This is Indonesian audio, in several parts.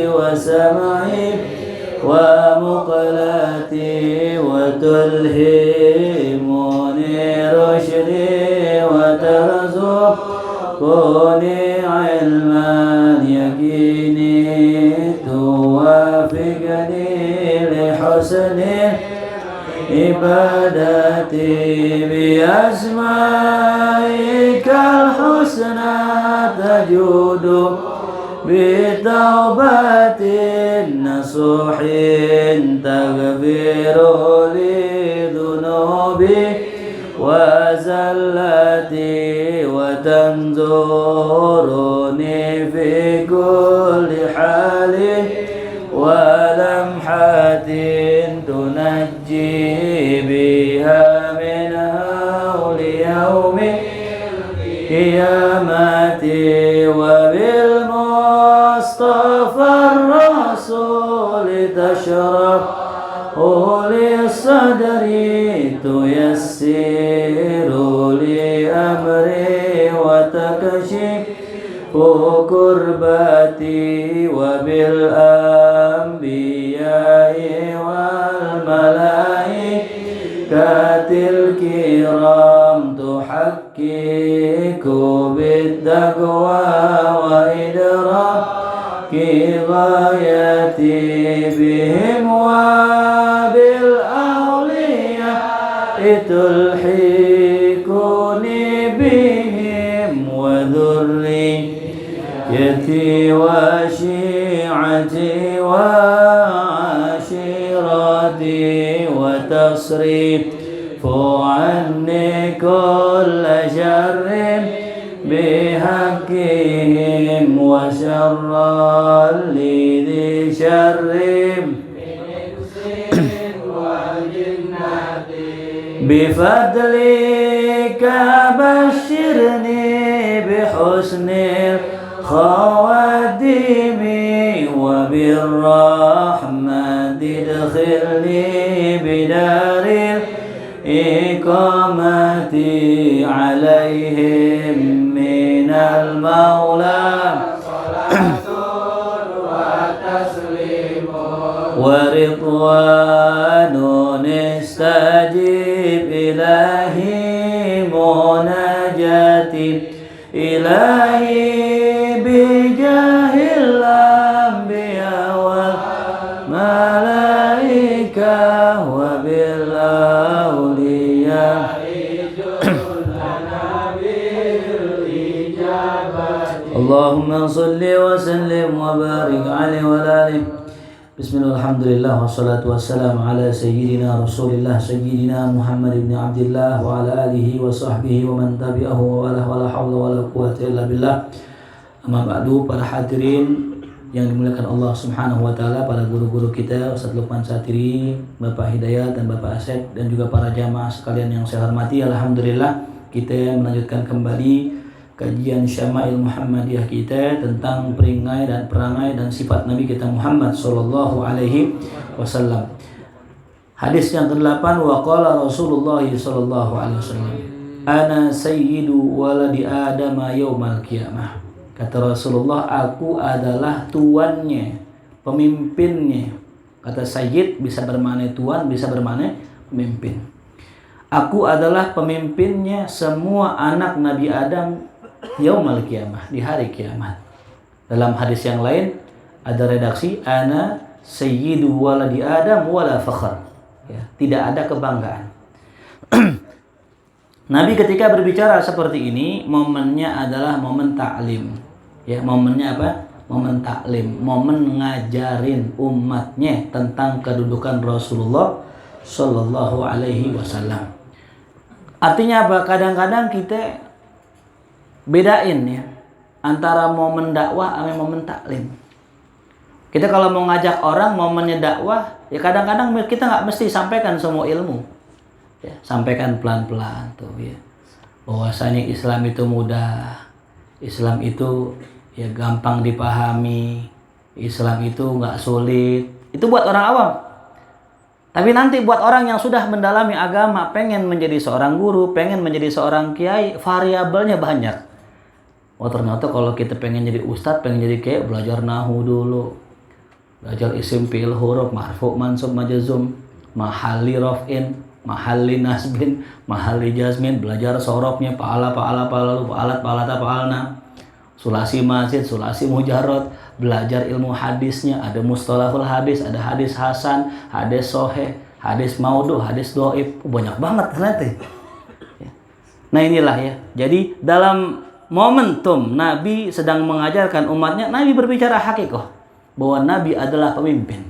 وسمعي ومقلتي وتلهمني رشدي وترزقني علما يقيني توافقني لحسن عبادتي بأسمائك الحسنى تجود بتوبة نصوح تغفر لي ذنوبي وزلتي وتنظرني في كل حال ولمحة تنجي بها من هول يوم قيامتي وبالمصطفى الرسول تشرح لصدري تيسر لي أمري وتكشف كربتي وبالأنبياء والملائكة الكرام تحقق بالتقوى وإدراك غايتي بهم وبالأولياء تلحقني بهم وذريتي وشيعتي وعشيرتي وتصريف عني كل شر بحقهم وشر لذي شر بفضلك بشرني بحسن الخواتم وبالرحمة ادخلني بدار الإقامة عليهم من المولى ورضوان استجب إلهي مناجاتي إلهي بجاه الأنبياء والملائكة وبالأولياء اللهم صل وسلم وبارك عليه وعلى آله. Bismillah, alhamdulillah, wassalatu wassalamu ala sayyidina rasulillah sayyidina Muhammad ibn Abdillah wa ala alihi wa sahbihi wa man tabi'ahu wa la hawla wa la quwwata illa billah. Amma ba'du, para hadirin yang dimuliakan Allah subhanahu wa ta'ala, para guru-guru kita, Ustaz Lukman Satiri, Bapak Hidayat dan Bapak Asep, dan juga para jamaah sekalian yang saya hormati. Alhamdulillah, kita melanjutkan kembali kajian Syama'il Muhammadiyah kita tentang perangai dan sifat Nabi kita Muhammad sallallahu alaihi wasallam. Hadis yang ke-8, wa qala Rasulullah sallallahu alaihi wasallam, ana sayyidu waladi Adam yaumal qiyamah. Kata Rasulullah, aku adalah tuannya, pemimpinnya. Kata sayyid bisa bermakna tuan, bisa bermakna pemimpin. Aku adalah pemimpinnya semua anak Nabi Adam yaumal qiyamah, di hari kiamat. Dalam hadis yang lain ada redaksi ana sayyidu waladi Adam wala fakhr. Ya, tidak ada kebanggaan. Nabi ketika berbicara seperti ini, momennya adalah momen taklim. Ya, momennya apa? Momen taklim, momen ngajarin umatnya tentang kedudukan Rasulullah sallallahu alaihi wasallam. Artinya apa? Kadang-kadang kita bedain ya antara momen dakwah sama momen taklim. Kita kalau mau ngajak orang momennya dakwah, ya kadang-kadang kita nggak mesti sampaikan semua ilmu. Ya, sampaikan pelan-pelan tuh ya. Bahwasanya Islam itu mudah, Islam itu ya gampang dipahami, Islam itu nggak sulit. Itu buat orang awam. Tapi nanti buat orang yang sudah mendalami agama, pengen menjadi seorang guru, pengen menjadi seorang kiai, variabelnya banyak. Oh ternyata kalau kita pengen jadi ustadz, pengen jadi kayak belajar nahu dulu, belajar isim fi'il huruf, marfu, mansub, majazum, mahalli raf'in, mahalli nasbin, mahalli jazmin, belajar sorofnya, pa'ala, pa'alat, pa'alata, pa'alna, sulasi mazid, sulasi mujarrad, belajar ilmu hadisnya, ada mustalahul hadis, ada hadis hasan, hadis soheh, hadis maudhu, hadis doib, banyak banget ternyata. Nah inilah ya, jadi dalam momentum Nabi sedang mengajarkan umatnya, Nabi berbicara hakikoh bahwa Nabi adalah pemimpin.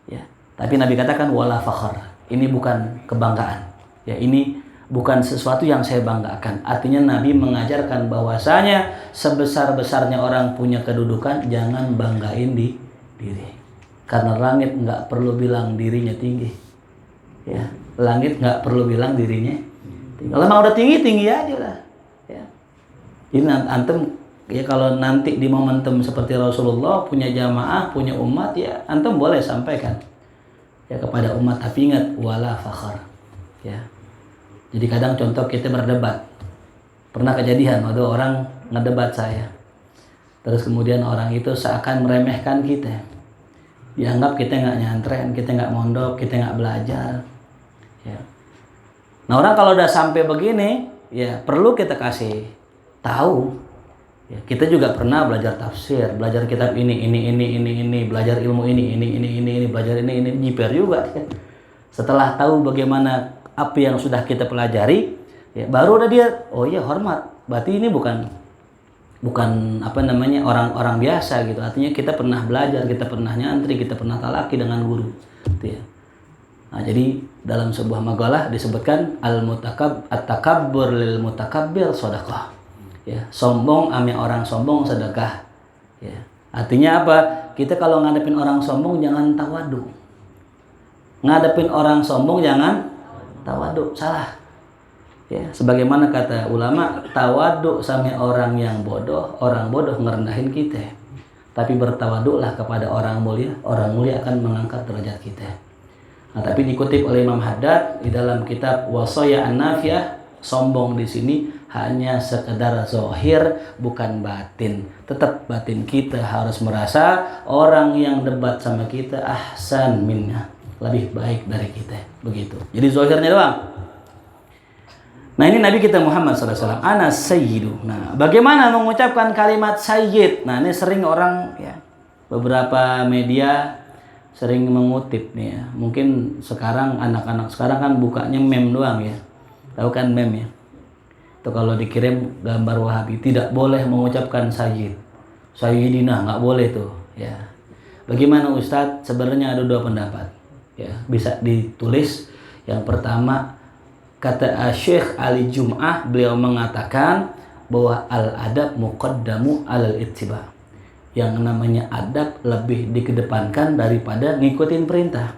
Ya, tapi Nabi katakan wala fakhar. Ini bukan kebanggaan. Ya, ini bukan sesuatu yang saya banggakan. Artinya Nabi mengajarkan bahwasanya sebesar-besarnya orang punya kedudukan, jangan banggain di diri. Karena langit nggak perlu bilang dirinya tinggi. Ya, langit nggak perlu bilang dirinya tinggi. Kalau mau udah tinggi, tinggi aja lah. Ya. Ini antum ya kalau nanti di momentum seperti Rasulullah punya jamaah, punya umat ya antum boleh sampaikan ya kepada umat, tapi ingat wala fakhar. Ya. Jadi kadang contoh kita berdebat. Pernah kejadian ada orang ngedebat saya. Terus kemudian orang itu seakan meremehkan kita. Dianggap kita nggak nyantren, kita nggak mondok, kita nggak belajar. Ya. Nah orang kalau udah sampai begini, ya perlu kita kasih tahu. Ya, kita juga pernah belajar tafsir, belajar kitab ini, belajar ilmu ini, belajar ini, nyiper juga. Ya. Setelah tahu bagaimana apa yang sudah kita pelajari, ya baru udah dia, oh iya hormat. Berarti ini bukan apa namanya orang-orang biasa gitu. Artinya kita pernah belajar, kita pernah nyantri, kita pernah talaki dengan guru. Gitu ya. Nah, jadi dalam sebuah makalah disebutkan at-takabbur lil mutakabbir sedekah. Ya, sombong ame orang sombong sedekah. Ya. Artinya apa? Kita kalau ngadepin orang sombong jangan tawadu. Ngadepin orang sombong jangan tawadu, salah. Ya, sebagaimana kata ulama, tawadu sama orang yang bodoh, orang bodoh ngerendahin kita. Tapi bertawaduklah kepada orang mulia akan mengangkat derajat kita. Nah, tapi dikutip oleh Imam Haddad di dalam kitab Wasaya An-Nafiyah, sombong di sini hanya sekedar zahir, bukan batin. Tetap batin kita harus merasa orang yang debat sama kita ahsan minna, lebih baik dari kita, begitu. Jadi zahirnya doang. Nah ini Nabi kita Muhammad SAW, ana sayyidu. Nah bagaimana mengucapkan kalimat sayyid? Nah ini sering orang ya, beberapa media sering mengutip nih ya. Mungkin sekarang anak-anak sekarang kan bukanya meme doang ya. Tahu kan meme ya? Itu kalau dikirim gambar Wahabi tidak boleh mengucapkan sayyid. Sayyidina nggak boleh tuh ya. Bagaimana Ustadz? Sebenarnya ada dua pendapat. Ya, bisa ditulis. Yang pertama kata Syekh Ali Jum'ah, beliau mengatakan bahwa al-adab muqaddamu alal ittiba. Yang namanya adab lebih dikedepankan daripada ngikutin perintah.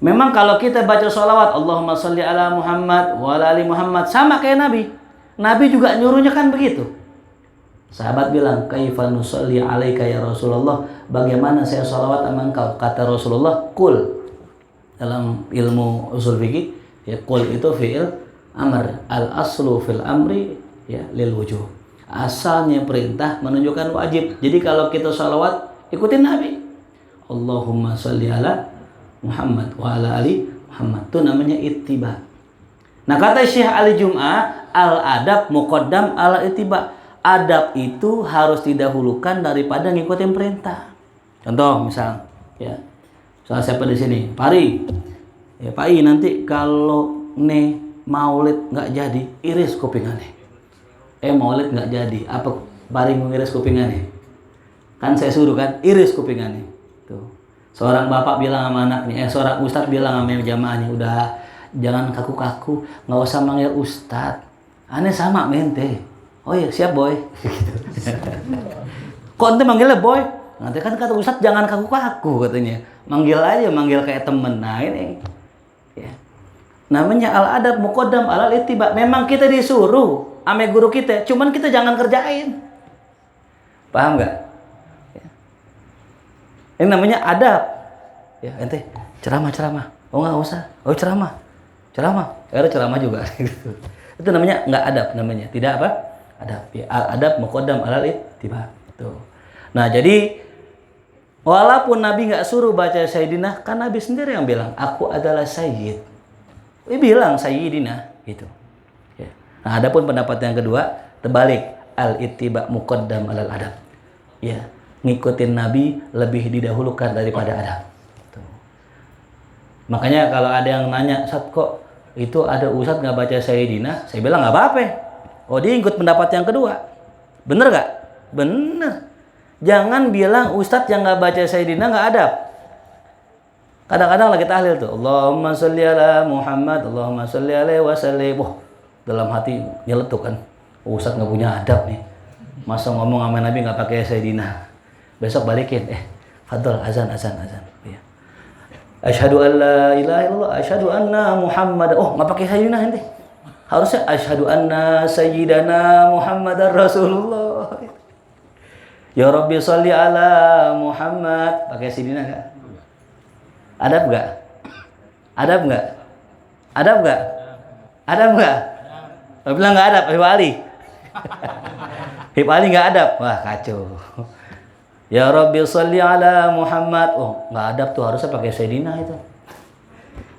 Memang kalau kita baca sholawat Allahumma sholli ala Muhammad wa ala ali Muhammad, sama kayak Nabi. Nabi juga nyuruhnya kan begitu. Sahabat bilang, kaifa nusalli alaika ya Rasulullah, bagaimana saya sholawat sama engkau? Kata Rasulullah, kul. Dalam ilmu usul fikih, ya kul itu fi'il amr, al aslu fil amri ya lil wujub. Asalnya perintah menunjukkan wajib. Jadi kalau kita sholawat ikutin Nabi. Allahumma sholli ala Muhammad wa ala ali Muhammad. Itu namanya ittiba. Nah kata Syekh Ali Jum'ah, al-adab muqaddam ala ittiba. Adab itu harus didahulukan daripada ngikutin perintah. Contoh misal ya. Salah siapa di sini? Pari. Ya Pai nanti kalau nih maulid nggak jadi, iris kupingannya. Maulid nggak jadi, apa Pari mengiris kupingannya? Kan saya suruh kan, iris kupingannya. Tuh. Seorang bapak bilang sama anaknya, seorang ustadz bilang sama jamaahnya, udah jangan kaku-kaku, nggak usah manggil ustadz. Aneh sama mente. Oh iya siap boy. Kok ente manggilnya boy? Nanti kan kata ustadz jangan kaku-kaku katanya. Manggil aja, manggil kayak temen. Nah ini ya. Namanya al-adab muqaddam alal ittiba. Memang kita disuruh ame guru kita, cuman kita jangan kerjain. Paham nggak? Ya. Ini namanya adab. Ya, ente ceramah. Oh nggak usah. Oh ceramah. Ceramah juga. Itu namanya nggak adab namanya. Tidak apa? adab. Ya, adab muqaddam alal ittiba. Tuh. Nah, jadi walaupun Nabi nggak suruh baca Sayyidina, kan Nabi sendiri yang bilang, aku adalah Sayyid. Dia bilang Sayyidina gitu. Ya. Nah, adapun pendapat yang kedua, terbalik, al-ittiba muqaddam alal adab. Ya, ngikutin Nabi lebih didahulukan daripada adab. Tuh. Makanya kalau ada yang nanya, Ustaz kok itu ada Ustaz nggak baca Sayyidina? Saya bilang nggak apa-apa. Oh, dia ikut pendapat yang kedua. Bener nggak? Bener. Jangan bilang Ustadz yang nggak baca Sayyidina nggak adab. Kadang-kadang lagi tahlil tuh, Allahumma sholli ala Muhammad, Allahumma sholli alaihi wasallim. Wah, dalam hati nyeletuk kan. Ustadz nggak punya adab nih. Masa ngomong sama Nabi nggak pakai Sayyidina. Besok balikin, fadl azan. Ya. Asyhadu an la ilaha illallah, asyhadu anna Muhammad. Oh, nggak pakai Sayyidina nanti. Harusnya asyhadu anna sayyidana Muhammadar Rasulullah. Ya Rabbi sholli ala Muhammad. Pakai Sayyidina enggak? Adab enggak? Adab enggak? Adab enggak? Adab enggak? Bilang enggak adab, Habib Ali. Habib Ali enggak adab. Wah, kacau. Ya Rabbi sholli ala Muhammad. Oh, enggak adab tuh, harusnya pakai Sayyidina itu.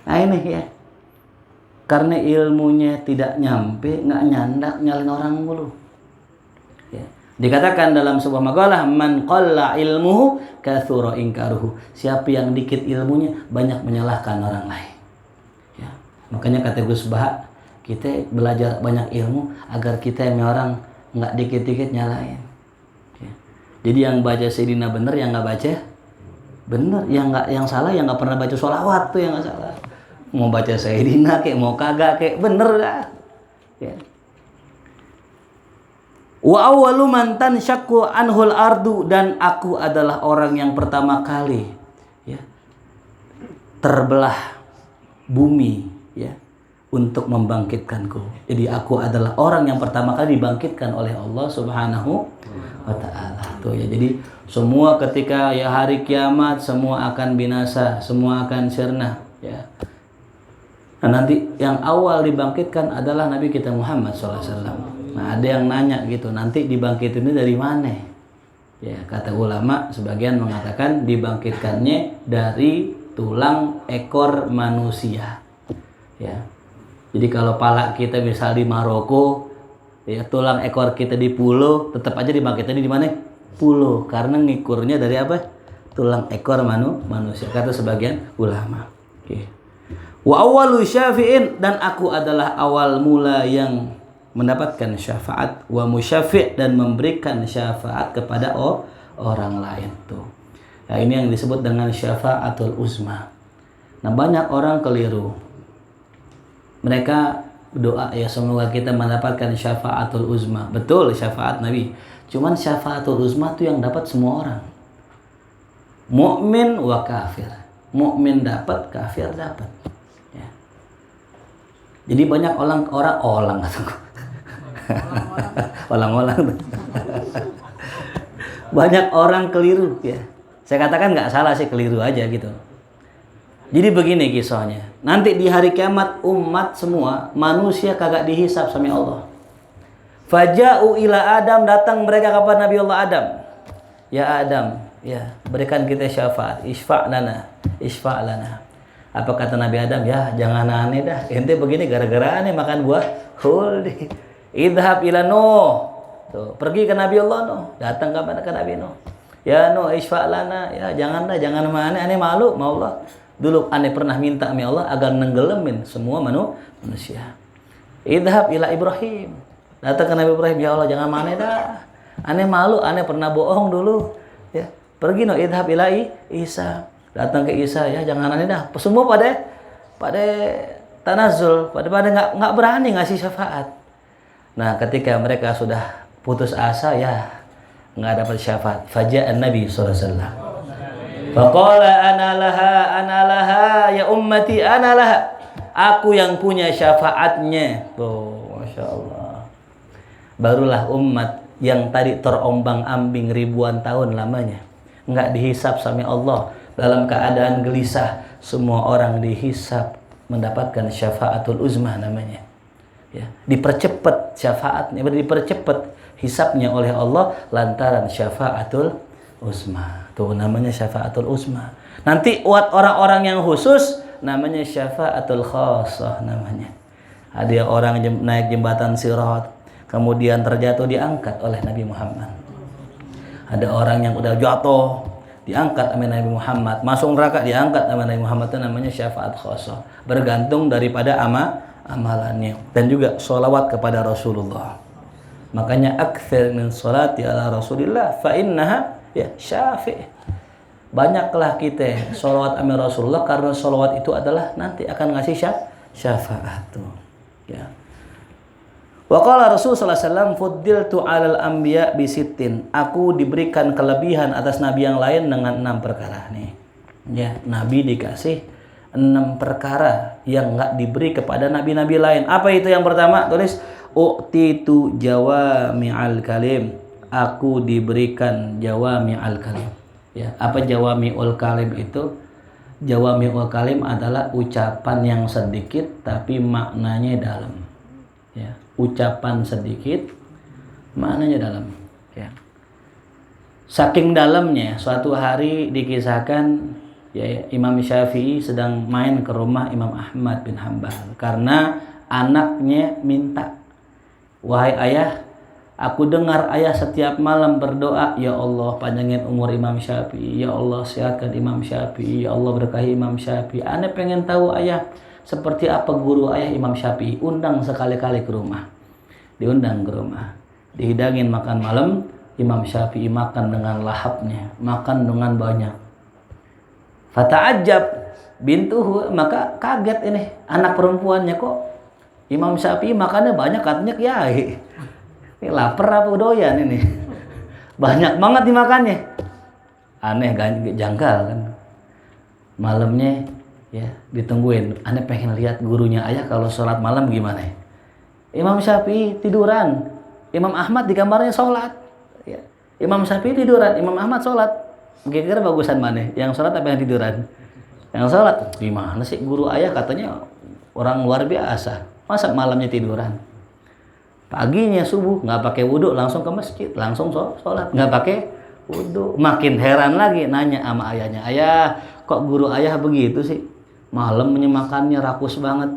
Nah ini ya. Karena ilmunya tidak nyampe, enggak nyandak nyalin orang mulu. Ya. Dikatakan dalam sebuah makalah, man qalla ilmuhu katsura inkaruhu. Siapa yang dikit ilmunya banyak menyalahkan orang lain. Ya. Makanya kata Gus Baha, kita belajar banyak ilmu agar kita yang orang nggak dikit-dikit nyalain. Ya. Jadi yang baca Sayyidina bener, yang nggak baca bener, yang salah yang nggak pernah baca sholawat tuh yang nggak salah. Mau baca Sayyidina kayak mau kagak kayak bener dah. Ya. Wa awwalu man tanshaqqu anhul ardu, dan aku adalah orang yang pertama kali ya terbelah bumi ya untuk membangkitkanku. Jadi aku adalah orang yang pertama kali dibangkitkan oleh Allah Subhanahu wa taala. Tuh ya, jadi semua ketika ya hari kiamat semua akan binasa, semua akan sirna ya. Nah, nanti yang awal dibangkitkan adalah Nabi kita Muhammad SAW. Nah, ada yang nanya gitu, nanti dibangkitinnya dari mana? Ya, kata ulama sebagian mengatakan dibangkitkannya dari tulang ekor manusia. Ya. Jadi kalau pala kita misal di Maroko, ya tulang ekor kita di pulau, tetap aja dibangkitinnya di mana? Pulau, karena ngikurnya dari apa? Tulang ekor manusia, kata sebagian ulama. Oke. Wa awwalu syafi'in, dan aku adalah awal mula yang mendapatkan syafaat, wa musyafi' dan memberikan syafaat kepada orang lain tuh. Nah, ini yang disebut dengan syafaatul uzma. Nah, banyak orang keliru. Mereka doa ya semoga kita mendapatkan syafaatul uzma. Betul syafaat Nabi. Cuman syafaatul uzma itu yang dapat semua orang. Mukmin wa kafir. Mukmin dapat, kafir dapat. Ya. Jadi banyak orang Olang-olang. Banyak orang keliru ya. Saya katakan nggak salah sih, keliru aja gitu. Jadi begini kisahnya. Nanti di hari kiamat umat semua manusia kagak dihisab sama Allah. Faja'u ila Adam, datang mereka kepada Nabi Allah Adam. Ya Adam, ya berikan kita syafaat. Isfa' lana. Apa kata Nabi Adam? Ya jangan aneh dah. Ente begini gara-gara aneh makan buah khuldi. Idhab ila Nuh. Tuh, pergi ke Nabi Allah Nuh. Datang ke Nabi Nuh. Ya Nuh, isfa' lana. Ya jangan sama aneh malu sama Allah. Dulu aneh pernah minta sama Allah agar nenggelemin semua manusia. Idhab ila Ibrahim. Datang ke Nabi Ibrahim, ya Allah jangan sama aneh dah. Aneh malu, aneh pernah bohong dulu. Ya, pergi Nuh, idhab ila Isa. Datang ke Isa, ya jangan aneh dah. Semua pada tanazul, pada nggak berani ngasih syafaat. Nah, ketika mereka sudah putus asa, ya nggak dapat syafaat. Faja'an Nabi SAW. Faqala ana laha, ya ummati ana laha. Aku yang punya syafaatnya. Tuh, Masya Allah. Barulah umat yang tadi terombang-ambing ribuan tahun lamanya, nggak dihisab sama Allah, dalam keadaan gelisah, semua orang dihisab, mendapatkan syafaatul uzmah namanya. Ya, dipercepat syafaatnya, dipercepat hisabnya oleh Allah lantaran syafaatul uzma. Tuh namanya syafaatul uzma. Nanti buat orang-orang yang khusus namanya syafaatul khassah namanya. Ada orang naik jembatan Sirat, kemudian terjatuh diangkat oleh Nabi Muhammad. Ada orang yang udah jatuh diangkat sama Nabi Muhammad, masuk neraka diangkat sama Nabi Muhammad. Itu namanya syafaat khassah. Bergantung daripada amalannya dan juga sholawat kepada Rasulullah. Makanya aktsir min sholati ala Rasulillah fa innaha ya syafi'. Banyaklah kita sholawat sama Rasulullah karena sholawat itu adalah nanti akan ngasih syafaat tuh. Ya. Wa qala Rasul sallallahu alaihi wasallam fuddiltu 'alal anbiya bi sittin. Aku diberikan kelebihan atas nabi yang lain dengan 6 perkara nih. Ya, nabi dikasih 6 perkara yang enggak diberi kepada nabi-nabi lain. Apa itu yang pertama? Tulis u'titu jawami'al kalim. Aku diberikan jawami'al kalim. Ya, apa jawami'ul kalim itu? Jawami'ul kalim adalah ucapan yang sedikit tapi maknanya dalam. Ya, ucapan sedikit maknanya dalam. Ya. Saking dalamnya, suatu hari dikisahkan ya, Imam Syafi'i sedang main ke rumah Imam Ahmad bin Hanbal karena anaknya minta, wahai ayah, aku dengar ayah setiap malam berdoa, ya Allah panjangin umur Imam Syafi'i, ya Allah sehatkan Imam Syafi'i, ya Allah berkahi Imam Syafi'i. Ana pengen tahu ayah seperti apa guru ayah Imam Syafi'i. Undang sekali-kali ke rumah. Diundang ke rumah, dihidangin makan malam. Imam Syafi'i makan dengan lahapnya, makan dengan banyak. Fata'ajab bintuhu, maka kaget ini anak perempuannya, kok Imam Syafi'i makannya banyak, katanya kiai. Ini lapar apa doyan ini? Banyak banget dimakannya. Aneh kan, janggal kan. Malamnya ya ditungguin, aneh pengen lihat gurunya ayah kalau sholat malam gimana. Imam Syafi'i tiduran, Imam Ahmad di kamarnya sholat. Ya. Imam Syafi'i tiduran, Imam Ahmad sholat. Kira-kira bagusan mana? Yang sholat apa yang tiduran? Yang sholat. Gimana sih guru ayah, katanya orang luar biasa. Masa malamnya tiduran? Paginya subuh nggak pakai wudhu langsung ke masjid, langsung sholat, nggak pakai wudhu. Makin heran lagi, nanya sama ayahnya, ayah kok guru ayah begitu sih? Malamnya makannya rakus banget,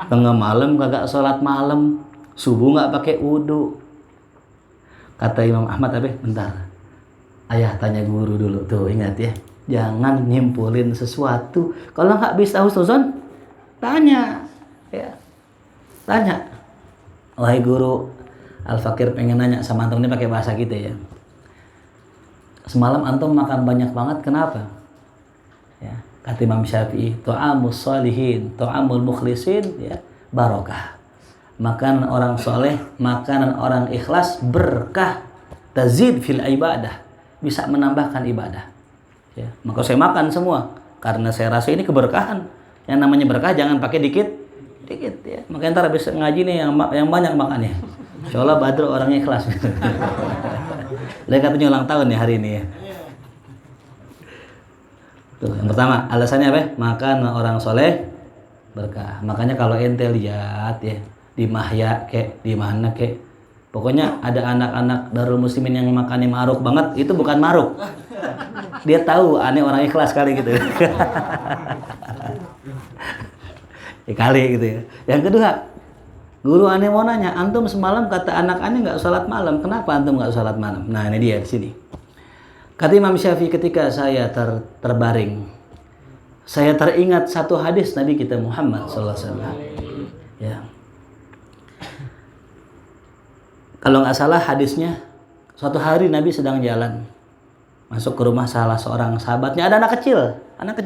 tengah malam kagak sholat malam, subuh nggak pakai wudhu. Kata Imam Ahmad, bentar, ayah tanya guru dulu tuh, ingat ya, jangan nyimpulin sesuatu kalau nggak bisa husnuzon, tanya, ya, tanya. Wahai guru, Al-Fakir pengen nanya sama antum, ini pakai bahasa kita ya. Semalam antum makan banyak banget, kenapa? Ya, kata Imam Syafi'i, ta'amus sholihin, ta'amul mukhlisin, ya, barokah. Makanan orang soleh, makanan orang ikhlas, berkah, tazid fil ibadah, bisa menambahkan ibadah. Ya, maka saya makan semua karena saya rasa ini keberkahan. Yang namanya berkah jangan pakai dikit ya. Makanya ntar habis ngaji nih yang banyak makannya. Insyaallah Badru orangnya ikhlas. Lihat katanya ulang tahun nih hari ini ya. Tuh, yang pertama alasannya apa? Makan orang soleh berkah. Makanya kalau ente lihat ya di Mahya kek di mana kek, pokoknya ada anak-anak Darul Muslimin yang makannya maruk banget, itu bukan maruk. Dia tahu aneh orang ikhlas kali gitu. Ya kali gitu ya. Yang kedua, guru aneh mau nanya, antum semalam kata anak aneh nggak sholat malam, kenapa antum nggak sholat malam? Nah ini dia di sini. Kata Imam Syafi'i, ketika saya terbaring, saya teringat satu hadis Nabi kita Muhammad SAW. Ya. Kalau nggak salah hadisnya, suatu hari Nabi sedang jalan, masuk ke rumah salah seorang sahabatnya, ada anak kecil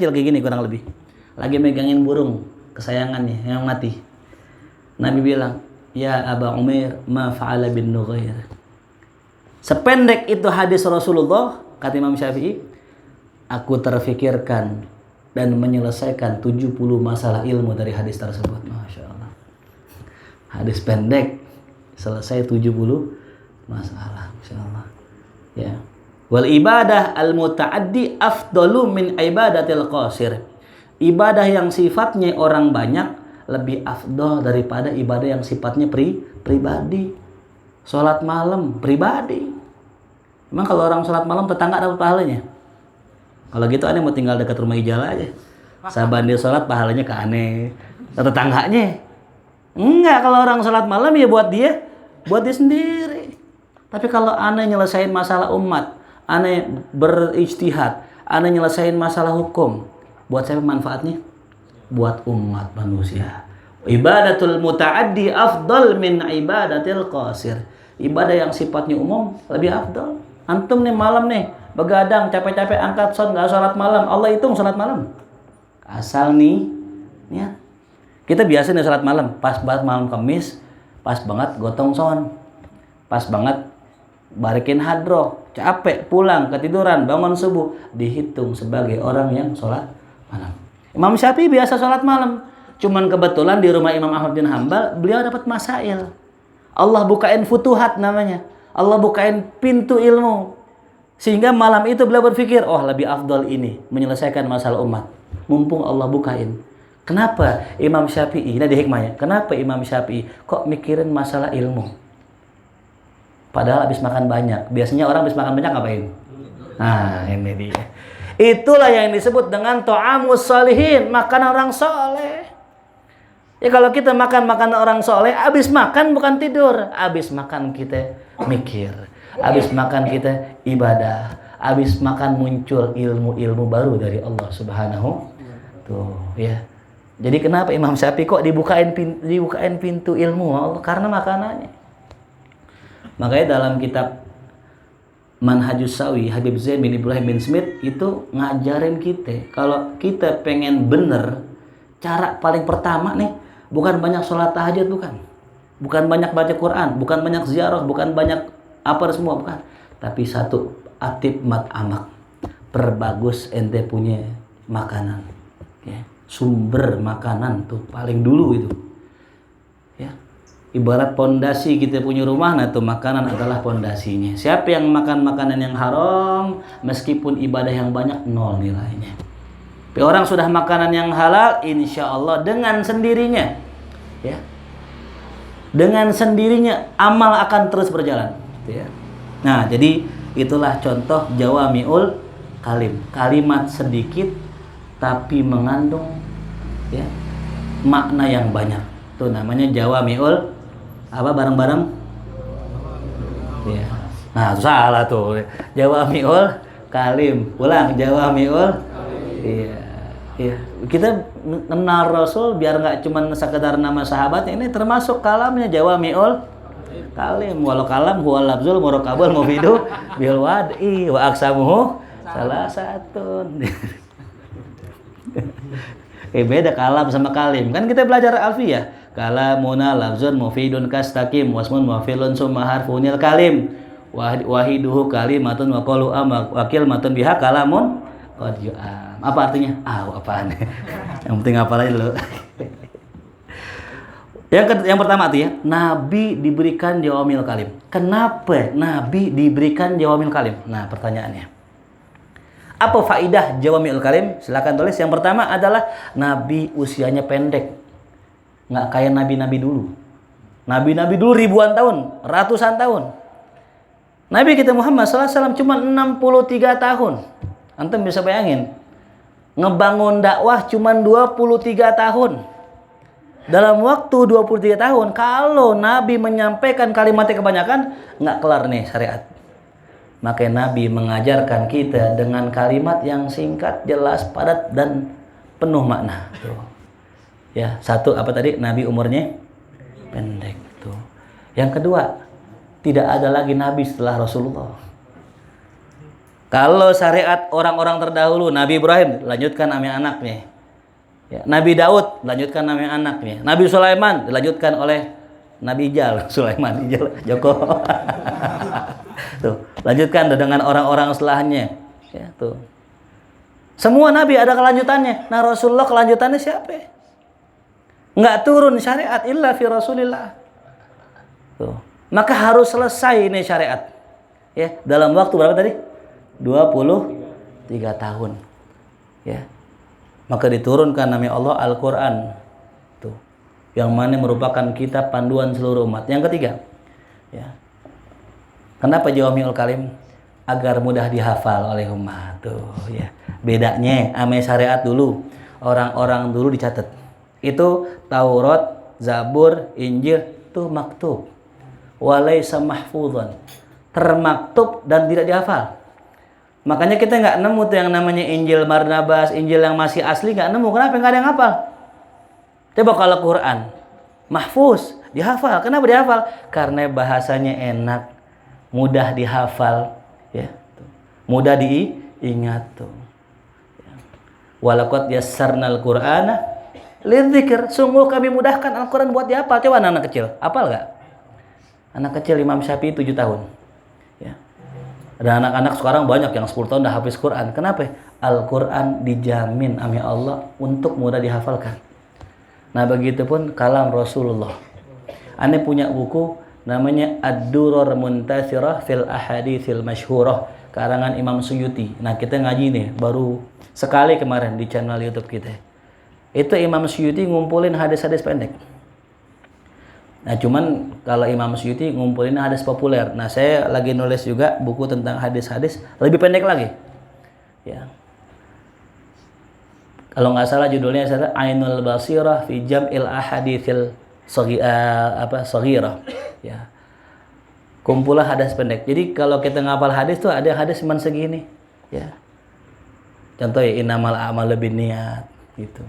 kayak gini kurang lebih, lagi megangin burung kesayangannya yang mati. Nabi bilang, ya Aba Umair, ma fa'ala bin Nughair. Sependek itu hadis Rasulullah, kata Imam Syafi'i, aku terfikirkan dan menyelesaikan 70 masalah ilmu dari hadis tersebut. Masya Allah. Hadis pendek, selesai 70 masalah. Masya Allah. Ya. Wal ibadah al-muta'addi afdalu min ibadatil qasir. Ibadah yang sifatnya orang banyak lebih afdol daripada ibadah yang sifatnya pribadi. Sholat malam pribadi. Emang kalau orang sholat malam tetangga dapat pahalanya? Kalau gitu aneh mau tinggal dekat rumah Ijala aja. Saban dia sholat pahalanya ke aneh. Tetangganya. Enggak, kalau orang sholat malam ya buat dia sendiri. Tapi kalau aneh nyelesain masalah umat, aneh berijtihad, aneh nyelesain masalah hukum, buat siapa manfaatnya? Buat umat manusia. Ibadatul muta'addi afdal min ibadatil qasir. Ibadah yang sifatnya umum lebih afdal. Antum nih malam nih begadang capek-capek angkat son nggak sholat malam, Allah hitung sholat malam. Asal nih ya. Kita biasa nih sholat malam, pas banget malam Kamis, pas banget gotong son, pas banget barikin hadroh, capek pulang ketiduran, bangun subuh, dihitung sebagai orang yang sholat malam. Imam Syafi'i biasa sholat malam, cuman kebetulan di rumah Imam Ahmad bin Hambal beliau dapat masail. Allah bukain futuhat namanya, Allah bukain pintu ilmu, sehingga malam itu beliau berpikir, oh lebih afdal ini menyelesaikan masalah umat, mumpung Allah bukain. Kenapa Imam Syafi'i, ini ada hikmahnya, kenapa Imam Syafi'i kok mikirin masalah ilmu? Padahal habis makan banyak. Biasanya orang habis makan banyak ngapain? Nah ini dia. Itulah yang disebut dengan ta'amus sholihin, makanan orang soleh. Ya kalau kita makan orang soleh, habis makan bukan tidur, habis makan kita mikir, habis makan kita ibadah, habis makan muncul ilmu-ilmu baru dari Allah Subhanahu. Tuh ya. Jadi kenapa Imam Syafi'i kok dibukain pintu ilmu Allah? Karena makanannya. Makanya dalam kitab Manhajus Sawi, Habib Zain bin Ibrahim bin Smith itu ngajarin kita, kalau kita pengen bener, cara paling pertama nih, bukan banyak sholat tahajud, bukan banyak baca Quran, bukan banyak ziarah, bukan banyak apa semua, bukan. Tapi satu, atib mat amak, perbagus ente punya makanan, ya. Sumber makanan tuh paling dulu itu, ya. Ibarat pondasi kita punya rumah, nah tuh makanan adalah pondasinya. Siapa yang makan makanan yang haram, meskipun ibadah yang banyak, nol nilainya. Tapi orang sudah makanan yang halal, insya Allah dengan sendirinya, ya, dengan sendirinya amal akan terus berjalan, gitu ya. Nah jadi itulah contoh jawami'ul kalim, kalimat sedikit tapi mengandung ya makna yang banyak. Itu namanya jawami'ul apa bareng-bareng? Ya. Nah, salah tuh. Jawami'ul kalim. Ulang, jawami'ul. Iya. Iya. Kita kenal Rasul biar nggak cuma sekedar nama sahabatnya, ini termasuk kalamnya jawami'ul kalim. Walau kalam huwa lafzul murakabul mufidu bil wad'i wa aksamuhu salah satu. Beda kalam sama kalim. Kan kita belajar alfiyah. Kalamuna lafzun mufidun kastaqim wasmun mufilun summa harfunil kalim. Wahiduhu kalimatun wa qalu wakil matun biha kalamun qad yu'am. Apa artinya? Apaan? Yang penting hafal aja dulu. Yang pertama tuh ya, Nabi diberikan jawamil kalim. Kenapa Nabi diberikan jawamil kalim? Nah, pertanyaannya. Apa faidah jawami'ul kalim? Silakan tulis. Yang pertama adalah Nabi usianya pendek. Nggak kayak nabi-nabi dulu. Nabi-nabi dulu ribuan tahun, ratusan tahun. Nabi kita Muhammad SAW cuma 63 tahun. Antum bisa bayangin. Ngebangun dakwah cuma 23 tahun. Dalam waktu 23 tahun, kalau Nabi menyampaikan kalimatnya kebanyakan, nggak kelar nih syariat. Maka Nabi mengajarkan kita dengan kalimat yang singkat, jelas, padat, dan penuh makna. Tuh. Ya, satu apa tadi? Nabi umurnya pendek. Tuh. Yang kedua, tidak ada lagi Nabi setelah Rasulullah. Kalau syariat orang-orang terdahulu, Nabi Ibrahim, lanjutkan sama anaknya. Ya, Nabi Daud, lanjutkan sama anaknya. Nabi Sulaiman, dilanjutkan oleh Nabi Ijal, Sulaiman Ijal, Joko. Tuh, lanjutkan dengan orang-orang setelahnya. Ya, tuh. Semua nabi ada kelanjutannya. Nah, Rasulullah kelanjutannya siapa? Nggak turun syariat illa fi Rasulillah. Tuh. Maka harus selesai ini syariat. Ya, dalam waktu berapa tadi? 23 tahun. Ya. Maka diturunkan nama Allah Al-Qur'an. Tuh. yang mana merupakan kitab panduan seluruh umat. Yang ketiga, ya. Kenapa Jawami'ul Kalim? Agar mudah dihafal oleh umat. Tuh, ya. Bedanya ame syariat dulu. Orang-orang dulu dicatat. Itu Taurat, Zabur, Injil itu maktub. Walaysa mahfudhan. Termaktub dan tidak dihafal. Makanya kita nggak nemu tuh yang namanya Injil Barnabas, Injil yang masih asli nggak nemu. Kenapa? Nggak ada yang hafal. Coba kalau Quran mahfuz, dihafal. Kenapa dihafal? Karena bahasanya enak, mudah dihafal, ya, mudah diingat tuh. Walaqad yassarnal Qur'ana lidzikr. Sungguh kami mudahkan Al-Quran buat dihafal. Coba anak kecil, hafal nggak? Anak kecil Imam Syafi'i 7 tahun. Ya. Dan anak-anak sekarang banyak yang 10 tahun dah hafiz Quran. Kenapa? Al-Quran dijamin sama Allah untuk mudah dihafalkan. Nah, begitupun kalam Rasulullah. Ane punya buku namanya Ad-Durar Muntasirah fil Ahaditsil Masyhurah, karangan Imam Suyuti. Nah, kita ngaji nih baru sekali kemarin di channel YouTube kita. Itu Imam Suyuti ngumpulin hadis-hadis pendek. Nah, cuman kalau Imam Suyuti ngumpulin hadis populer. Nah, saya lagi nulis juga buku tentang hadis-hadis lebih pendek lagi. Ya. Kalau nggak salah judulnya adalah Ainul Basirah fi Jam'il Ahaditsil Shaghirah. Ya. Kumpulan hadis pendek. Jadi kalau kita ngapal hadis tuh ada hadis cuma segini, ya. Contoh ya innamal a'malu binniyat gitu.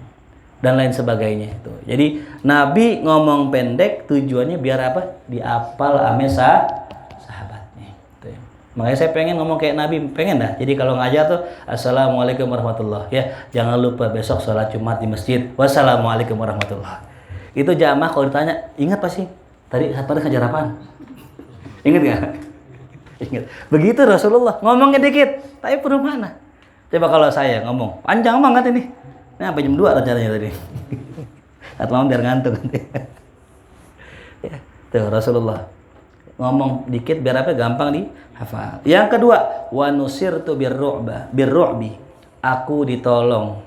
Dan lain sebagainya itu. Jadi Nabi ngomong pendek tujuannya biar apa? Diapal ame sahabatnya. Gitu ya. Makanya saya pengen ngomong kayak Nabi, pengen dah. Jadi kalau ngajar tuh Assalamualaikum warahmatullahi, ya. Jangan lupa besok sholat Jumat di masjid. Wassalamualaikum warahmatullahi. Itu jamaah kalau ditanya, ingat pasti tadi saat pada ngajar apaan? Ingat gak? Ingat. Begitu Rasulullah ngomongnya dikit, tapi penuh mana? Coba kalau saya ngomong panjang banget ini. Ini apa jam 2 rencananya tadi? Atau mau biar ngantuk nanti. Ya, tuh Rasulullah ngomong dikit biar apa? Gampang dihafal. Yang kedua, wa nusirtu birru'bi. Aku ditolong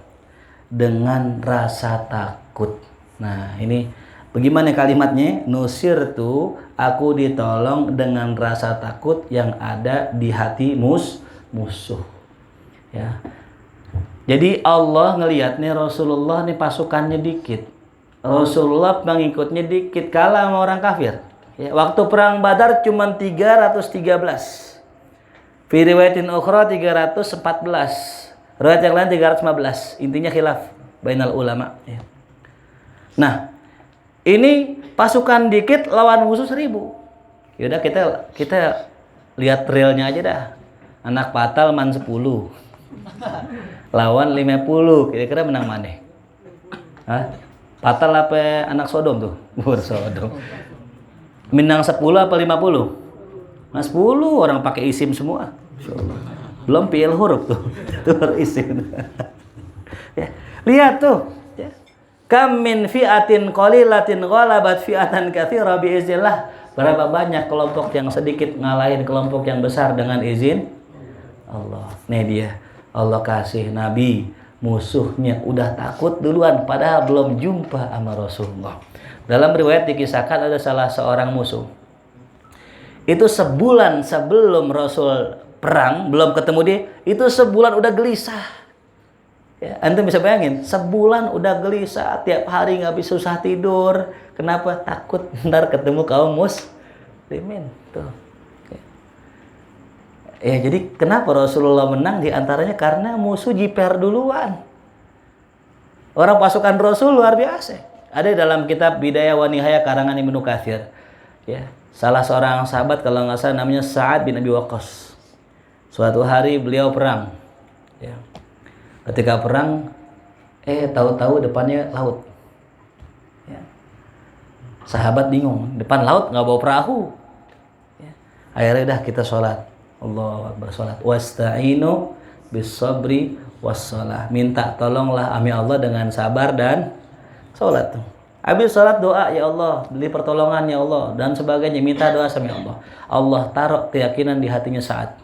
dengan rasa takut. Nah, ini bagaimana kalimatnya? Nusirtu, aku ditolong dengan rasa takut yang ada di hati musuh. Ya. Jadi Allah ngelihat nih Rasulullah nih pasukannya dikit. Rasulullah pengikutnya dikit kalah sama orang kafir. Ya, waktu perang Badar cuma 313. Fi riwayatin ukhra 314. Riwayat yang lain 315. Intinya khilaf bainal ulama, ya. Nah, ini pasukan dikit lawan musuh 1000. Yaudah kita lihat realnya aja dah. Anak Patal man 10. Lawan 50, kira-kira menang mana? Hah? Patal apa anak Sodom tuh? Sodom. Menang 10 apa 50? Nah 10 orang pakai isim semua. Belum fi'il huruf tuh. Itu isim. Ya. Lihat tuh. Ya. Kam min fi'atin qalilatin ghalabat fi'atan katsira biiznillah. Berapa banyak kelompok yang sedikit ngalahin kelompok yang besar dengan izin Allah. Nih dia. Allah kasih Nabi, musuhnya udah takut duluan padahal belum jumpa sama Rasulullah. Dalam riwayat dikisahkan ada salah seorang musuh. Itu sebulan sebelum Rasul perang, belum ketemu dia, itu sebulan udah gelisah. Ya, antum bisa bayangin, sebulan udah gelisah, tiap hari nggak bisa susah tidur. Kenapa? Takut ntar ketemu kaum muslimin. Tuh. Ya, jadi kenapa Rasulullah menang diantaranya karena musuh jiper duluan. Orang pasukan Rasul luar biasa. Ada dalam kitab Bidayah wa Nihayah karangan Ibnu Katsir. Ya, salah seorang sahabat kalau nggak salah namanya Sa'ad bin Abi Waqqas. Suatu hari beliau perang. Ya. Ketika perang, tahu-tahu depannya laut. Ya. Sahabat bingung, depan laut nggak bawa perahu. Ya. Akhirnya dah kita sholat. Allah bersolat. Wasta'inu bis-sabri was-shalah. Minta tolonglah ami Allah dengan sabar dan salat. Habis salat doa, ya Allah, beri pertolongan ya Allah dan sebagainya, minta doa sama Allah. Allah taruh keyakinan di hatinya Sa'ad.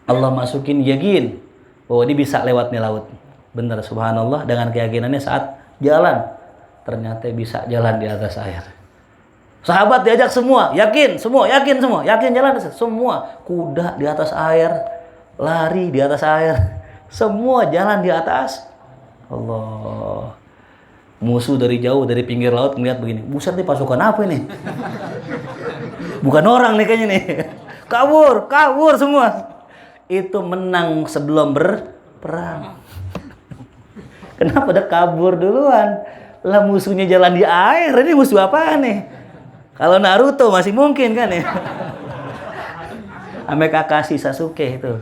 Allah masukin yakin bahwa dia bisa lewat nih laut. Benar subhanallah dengan keyakinannya saat jalan ternyata bisa jalan di atas air. Sahabat diajak semua, yakin semua, yakin jalan semua. Kuda di atas air, lari di atas air, semua jalan di atas. Allah. Musuh dari jauh, dari pinggir laut ngeliat begini, buset nih pasukan apa ini? Bukan orang nih kayaknya nih. Kabur semua. Itu menang sebelum berperang. Kenapa udah kabur duluan? Lah musuhnya jalan di air, ini musuh apaan nih? Kalau Naruto masih mungkin kan ya? Ame Kakashi Sasuke itu.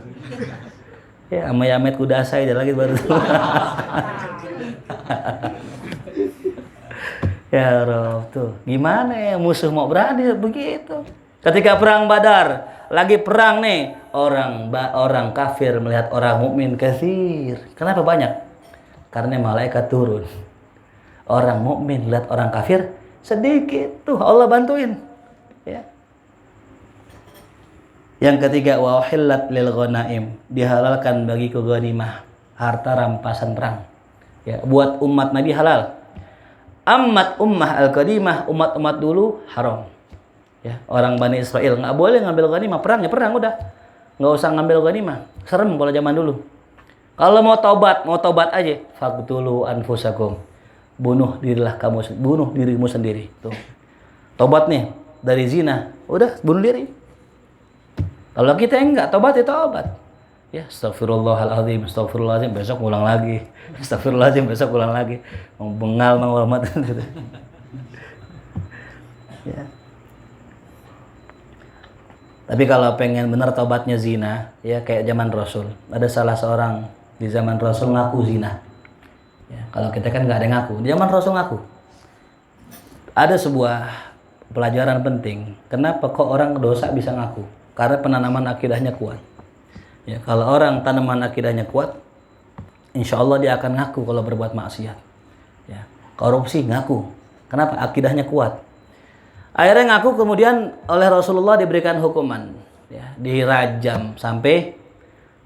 Ya, sama Yamet Kudasai dan lagi baru. Ya Rob tuh, gimana ya musuh mau berani begitu? Ketika perang Badar, lagi perang nih, orang kafir melihat orang mukmin katsir. Kenapa banyak? Karena malaikat turun. Orang mukmin lihat orang kafir sedikit, tuh Allah bantuin. Ya. Yang ketiga, wa uhillat lil ghanaim, dihalalkan bagiku ghanimah, harta rampasan perang. Ya, buat umat Nabi halal. Ummah al-qadimah, umat-umat dulu haram. Ya, orang Bani Israel nggak boleh ngambil ghanimah, perang udah. Nggak usah ngambil ghanimah. Serem kalau zaman dulu. Kalau mau tobat aja. Faqtulu anfusakum. Bunuh dirimu sendiri. Tuh. Tobat nih dari zina, udah bunuh diri. Kalau kita enggak tobat itu tobat. Ya, astagfirullahaladzim, besok ulang lagi. Astagfirullahaladzim, besok ulang lagi. Mau bengal, mau hormat. Ya. Tapi kalau pengen benar tobatnya zina, ya kayak zaman Rasul. Ada salah seorang di zaman Rasul ngaku zina. Ya, kalau kita kan nggak ada ngaku. Di zaman Rasul ngaku. Ada sebuah pelajaran penting. Kenapa kok orang dosa bisa ngaku? Karena penanaman akidahnya kuat. Ya, kalau orang tanaman akidahnya kuat, insya Allah dia akan ngaku kalau berbuat maksiat. Ya, korupsi ngaku. Kenapa? Akidahnya kuat. Akhirnya ngaku, kemudian oleh Rasulullah diberikan hukuman, ya, dirajam sampai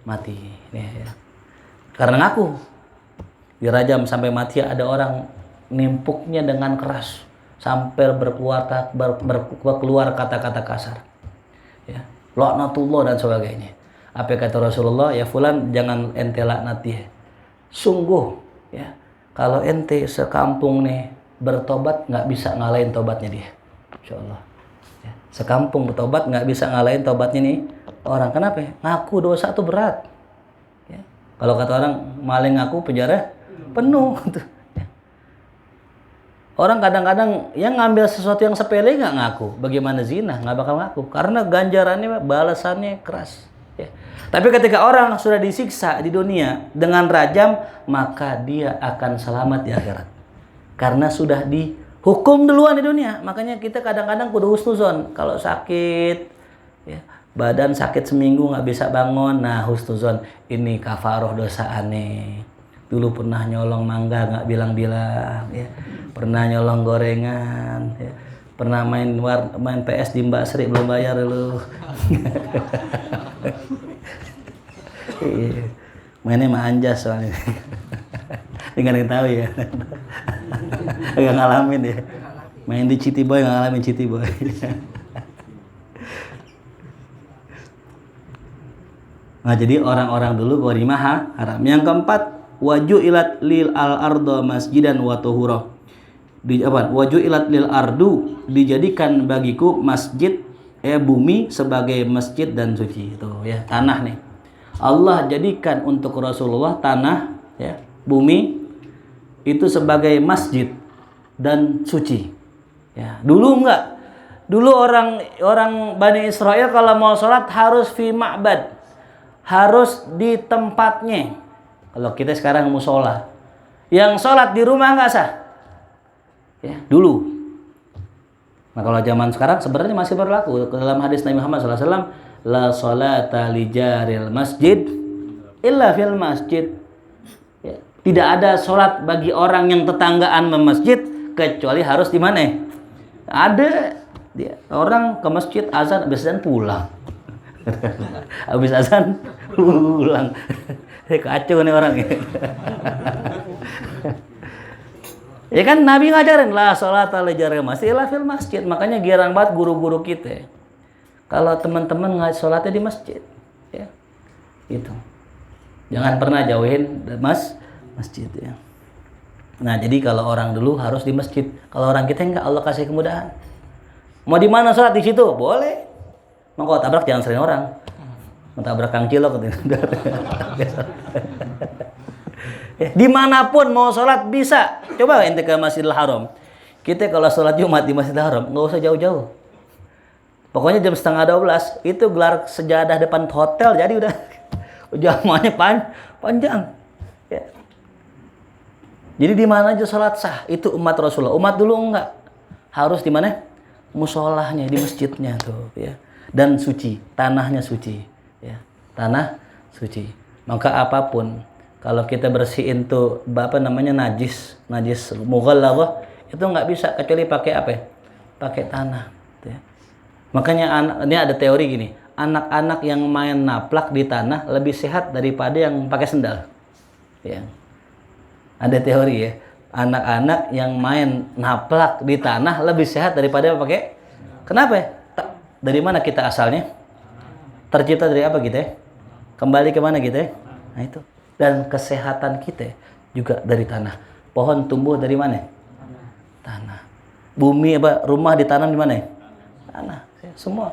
mati. Ya. Karena ngaku, dirajam sampai mati. Ada orang nimpuknya dengan keras sampai berkeluar kata-kata kasar. Ya, laknatullah dan sebagainya. Apa kata Rasulullah? Ya fulan, jangan ente laknat dia. Sungguh, ya, kalau ente sekampung nih bertobat nggak bisa ngalahin tobatnya dia. Insyaallah. Ya, sekampung bertobat nggak bisa ngalahin tobatnya nih orang. Kenapa? Ngaku dosa tuh berat. Ya. Kalau kata orang maling ngaku penjara penuh. Ya. Orang kadang-kadang yang ngambil sesuatu yang sepele nggak ngaku. Bagaimana zina nggak bakal ngaku karena ganjarannya, balasannya keras. Ya. Tapi ketika orang sudah disiksa di dunia dengan rajam, maka dia akan selamat di akhirat. Karena sudah dihukum duluan di dunia. Makanya kita kadang-kadang kudu husnuzon. Kalau sakit, ya, badan sakit seminggu nggak bisa bangun, nah husnuzon, ini kafaroh dosa aneh. Dulu pernah nyolong mangga nggak bilang-bilang, ya. Pernah nyolong gorengan, ya. Pernah main PS di Mbak Sri belum bayar lu. Mainnya mah anjas soalnya. Enggak tahu ya. Enggak ngalamin ya. Main di City Boy enggak ngalamin City Boy. Nah, jadi orang-orang dulu ghanimah haram. Yang keempat, waju'ilat lil al-ardu masjidan wa tuhura. Waju'ilat lil ardu, dijadikan bagiku masjid, bumi sebagai masjid dan suci. Itu ya, tanah nih. Allah jadikan untuk Rasulullah tanah, ya, bumi itu sebagai masjid dan suci. Ya, dulu enggak. Dulu orang Bani Israel kalau mau sholat harus fi ma'bad, harus di tempatnya. Kalau kita sekarang musola, yang sholat di rumah enggak sah. Ya, dulu. Nah, kalau zaman sekarang sebenarnya masih berlaku. Dalam hadis Nabi Muhammad SAW, la sholata li jaril masjid illa fil masjid. Ya, tidak ada sholat bagi orang yang tetanggaan masjid kecuali harus di mana? Ada dia orang ke masjid azan, habis azan pulang. Habis azan pulang. Kacau nih orang ya. Ya kan Nabi ngajarin lah sholat li jari masjid illa fil masjid. Makanya girang banget guru-guru kita. Kalau teman-teman sholatnya di masjid, ya. Gitu. Jangan pernah jauhin masjid ya. Nah, jadi kalau orang dulu harus di masjid. Kalau orang kita enggak, Allah kasih kemudahan. Mau di mana sholat di situ? Boleh. Mau kalau tabrak jangan sering orang. Mau tabrak Kang Cilok dimanapun mau sholat bisa. Coba ente ke Masjidil Haram. Kita kalau sholat Jumat di Masjidil Haram nggak usah jauh-jauh. Pokoknya jam 11:30 itu gelar sejadah depan hotel, jadi udah jamaahnya panjang. Ya. Jadi di mana aja sholat sah itu umat Rasulullah. Umat dulu enggak, harus di mana? Musolahnya, di masjidnya tuh ya. Dan suci, tanahnya suci ya. Tanah suci. Maka apapun kalau kita bersihin tuh apa namanya najis mughalladhah itu nggak bisa kecuali pakai apa ya? Pakai tanah ya. Makanya ini ada teori gini, anak-anak yang main naplak di tanah lebih sehat daripada yang pakai sendal ya. Ada teori ya, anak-anak yang main naplak di tanah lebih sehat daripada pakai. Kenapa ya? Dari mana kita asalnya? Tercipta dari apa kita? Kembali ke mana kita? Nah itu. Dan kesehatan kita juga dari tanah. Pohon tumbuh dari mana? Tanah. Bumi apa? Rumah ditanam di mana? Tanah. Semua.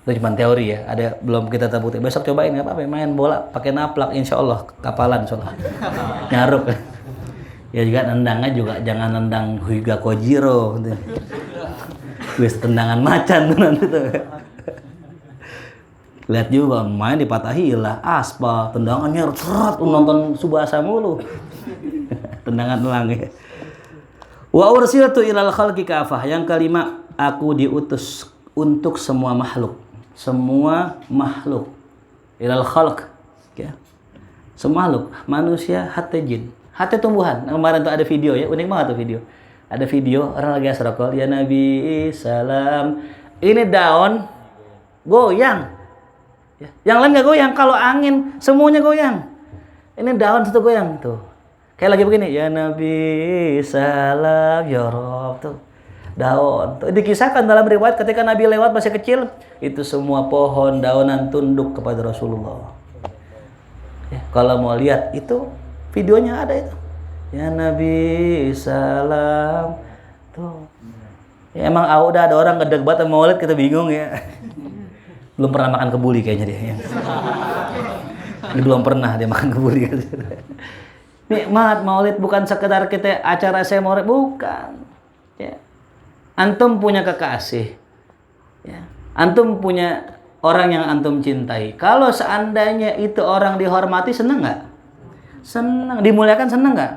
Itu cuma teori ya. Ada belum kita terbukti. Besok cobain nggak apa-apa. Main bola pakai naplak, insya Allah kapalan, insya Allah. Nyaruk. Ya juga nendangnya juga jangan nendang Hyuga Kojiro. Wis tendangan macan tuh nanti tuh. Lihat juga main dipatahi lah aspal, tendangannya seret nonton Subasa mulu. Tendangan elang ya. Wa ursiltu ilal khalqi kafah. Yang kelima, aku diutus untuk semua makhluk. Semua makhluk. Ilal khalq ya. Semua makhluk, manusia, hatta jin, hatta tumbuhan. Kemarin tuh ada video ya, unik banget tuh video. Ada video orang lagi asraqol, ya Nabi salam. Ini daun goyang. Ya. Yang lain nggak goyang, kalau angin semuanya goyang. Ini daun satu goyang tuh. Kayak lagi begini, ya Nabi salam ya Rob tuh. Daun. Tuh, dikisahkan dalam riwayat ketika Nabi lewat masih kecil, itu semua pohon daunan tunduk kepada Rasulullah. Ya, kalau mau lihat itu videonya ada itu. Ya Nabi salam tuh. Ya, emang udah ada orang ngedeg banget mau lihat kita bingung ya. Belum pernah makan kebuli kayaknya dia. Ya. Ini belum pernah dia makan kebuli. Nikmat maulid bukan sekedar kita acara saya maulid, bukan. Ya. Antum punya kekasih. Ya. Antum punya orang yang antum cintai. Kalau seandainya itu orang dihormati, seneng nggak? Seneng. Dimuliakan seneng nggak?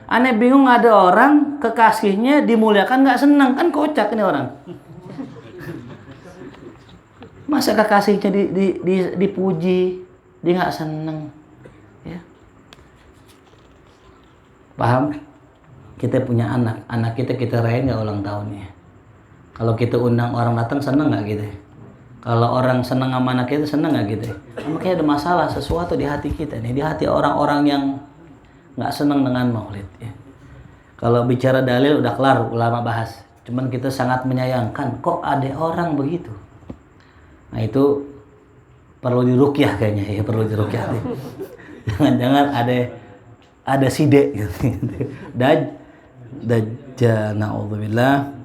Aneh bingung ada orang kekasihnya dimuliakan nggak seneng, kan kocak ini orang. Masa kekasihnya dipuji, dia nggak seneng, ya. Paham? Kita punya anak kita rayain nggak ulang tahunnya? Kalau kita undang orang datang seneng nggak gitu? Kalau orang seneng sama anak kita seneng nggak gitu? Makanya ada masalah sesuatu di hati kita nih, di hati orang-orang yang nggak seneng dengan maulid. Ya. Kalau bicara dalil udah kelar, ulama bahas. Cuman kita sangat menyayangkan, kok ada orang begitu? Nah itu perlu diruqyah kayaknya ya, perlu diruqyah. Jangan-jangan ada side gitu. Dajjal naudzubillah.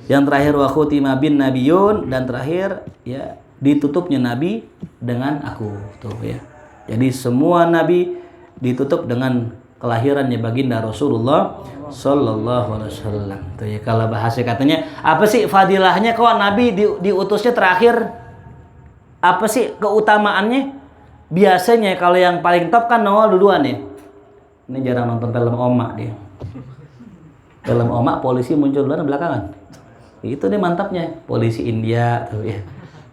Yang terakhir wa khutima bin nabiyun, dan terakhir ya ditutupnya nabi dengan aku tuh ya. Jadi semua nabi ditutup dengan kelahirannya baginda Rasulullah sallallahu alaihi wasallam. Tuh ya, kalau bahasa katanya apa sih fadilahnya kok nabi diutusnya terakhir? Apa sih keutamaannya? Biasanya kalau yang paling top kan Noel duluan ya. Ini jarang nonton film Oma dia. Film Oma polisi muncul duluan belakangan. Itu nih mantapnya, polisi India tuh ya.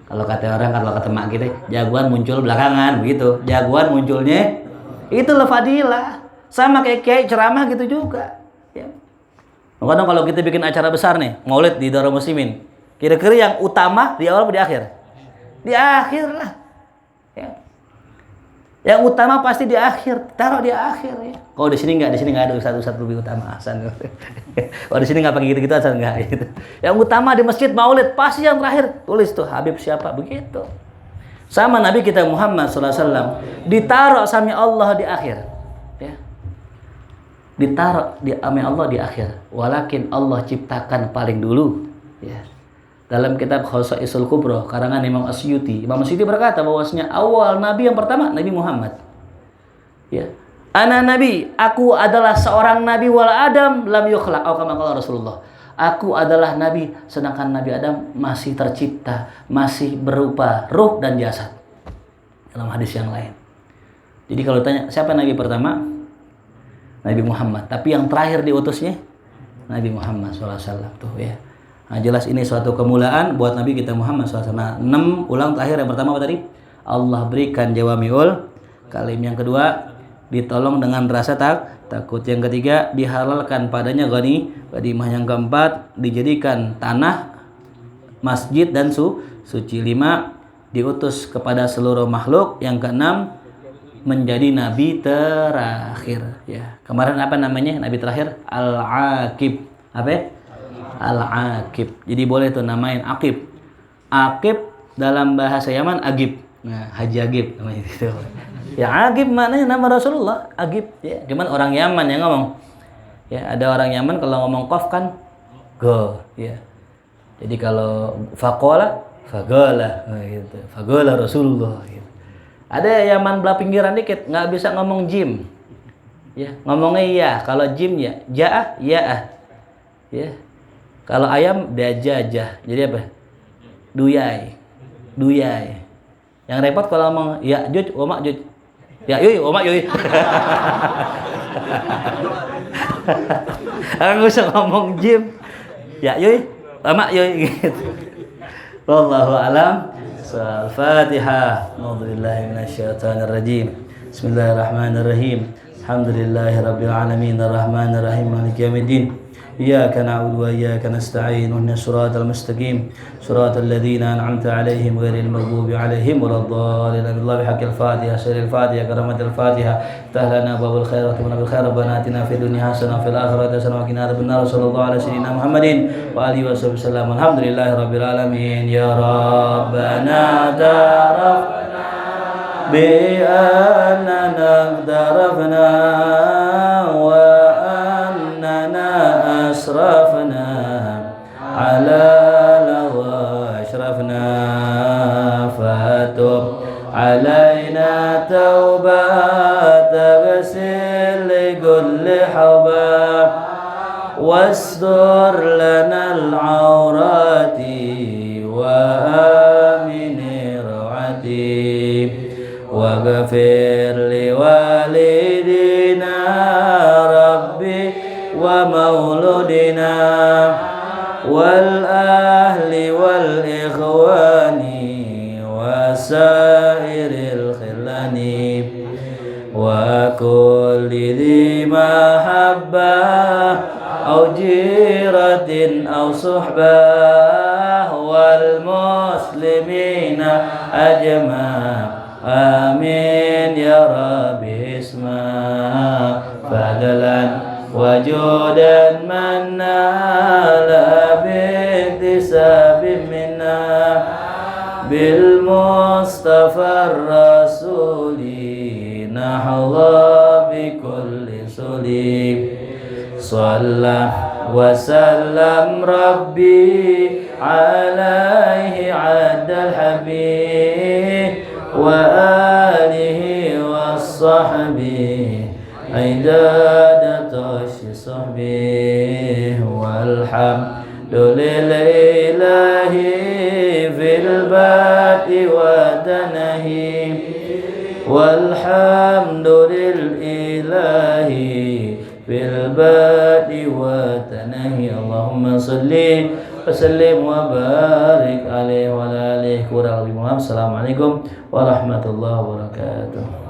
Kalau kata orang, kalau kata mak kita, jagoan muncul belakangan begitu. Jagoan munculnya itu fadilah. Sama kayak kiai ceramah gitu juga. Ya. Kadang kalau kita bikin acara besar nih, Maulid di Darul Muslimin, kira-kira yang utama di awal atau di akhir? Di akhir lah. Ya. Yang utama pasti di akhir, taruh di akhir ya. Kalau di sini nggak ada ustaz lebih utama Hasan. Kalau di sini nggak pakai gitu-gitu Hasan nggak gitu. Yang utama di masjid Maulid pasti yang terakhir tulis tuh Habib siapa begitu. Sama Nabi kita Muhammad SAW ditaruh sama Allah di akhir, ya. Ditaruh di sama Allah di akhir. Walakin Allah ciptakan paling dulu, ya. Dalam kitab Khosaisul Kubra karangan Imam Asyuti, Imam Asyuti berkata bahwasanya awal nabi yang pertama Nabi Muhammad. Ya. Ana nabi, aku adalah seorang nabi wal Adam lam yukhlaq, atau kama qala Rasulullah. Aku adalah nabi sedangkan Nabi Adam masih tercipta, masih berupa ruh dan jasad. Dalam hadis yang lain. Jadi kalau tanya siapa nabi pertama? Nabi Muhammad. Tapi yang terakhir diutusnya Nabi Muhammad SAW tuh ya. Nah, jelas ini suatu kemuliaan buat Nabi kita Muhammad SAW. Nah, 6 ulang terakhir yang pertama apa tadi? Allah berikan jawamiul kalim. Yang kedua, ditolong dengan rasa takut. Yang ketiga, dihalalkan padanya ghanimah. Yang keempat, dijadikan tanah, masjid dan suci. 5, diutus kepada seluruh makhluk. Yang keenam, menjadi nabi terakhir. Ya. Kemarin apa namanya? Nabi terakhir Al-Aqib. Apa ya? Al-Aqib. Jadi boleh tuh namain Aqib. Aqib dalam bahasa Yaman Agib. Nah, Haji Agib namanya itu. Ya Agib maknanya nama Rasulullah, Agib ya. Cuman orang Yaman yang ngomong. Ya, ada orang Yaman kalau ngomong qaf kan go, ya. Jadi kalau faqala gitu. Faqala Rasulullah gitu. Ada Yaman belah pinggiran dikit nggak bisa ngomong jim. Ya, ngomongnya ya. Kalau jim ya, ja'ah, ya'ah. Ya. Kalau ayam dajajah. Jadi apa? Duyai. Yang repot kalau ngomong ya juj, wa ma'juj. Ya yuy, wa ma'juj. Aku bisa ngomong jim. Ya yuy, wa ma'juj gitu. Wallahu a'lam. Al-Fatihah. A'udzubillahi minasyaitonir rajim. Bismillahirrahmanirrahim. Alhamdulillahirabbil alamin arrahmanir rahim maliki yaumiddin. إياك نعبد وإياك نستعين اهدنا الصراط المستقيم صراط الذين أنعمت عليهم غير المغضوب عليهم ولا الضالين بالله بحق الفاتحة سر الفاتحة كرامة الفاتحة افتح لنا باب الخير واتمنا بالخير ربنا آتنا في الدنيا حسنة وفي الآخرة حسنة وقنا عذاب النار صلى الله على سيدنا محمد وآله وصحبه وسلم الحمد لله رب العالمين يا ربنا اعترفنا بأننا اقترفنا أسرفنا على لظى أشرفنا فتب علينا توبة تغسل لكل حوبة واستر لنا العورات وآمن روعتي واغفر لوالدينا ربي ومولودنا والأهل والإخوان وسائر الخلان وكل ذي محبة أو جيرة أو صحبة والمسلمين أجمع آمين يا رب اسمع فضلا وجودا من نال باكتساب منا بالمصطفى الرسول نحظى بكل سليم صلى وسلم ربي عليه عد الحبيب وآله وصحبه عداد صحبه والحمد لله في البات وتنهي والحمد لله في البات وتنهي اللهم صل وسلم وبارك عليه وعلى آله. Assalamualaikum warahmatullahi wabarakatuh.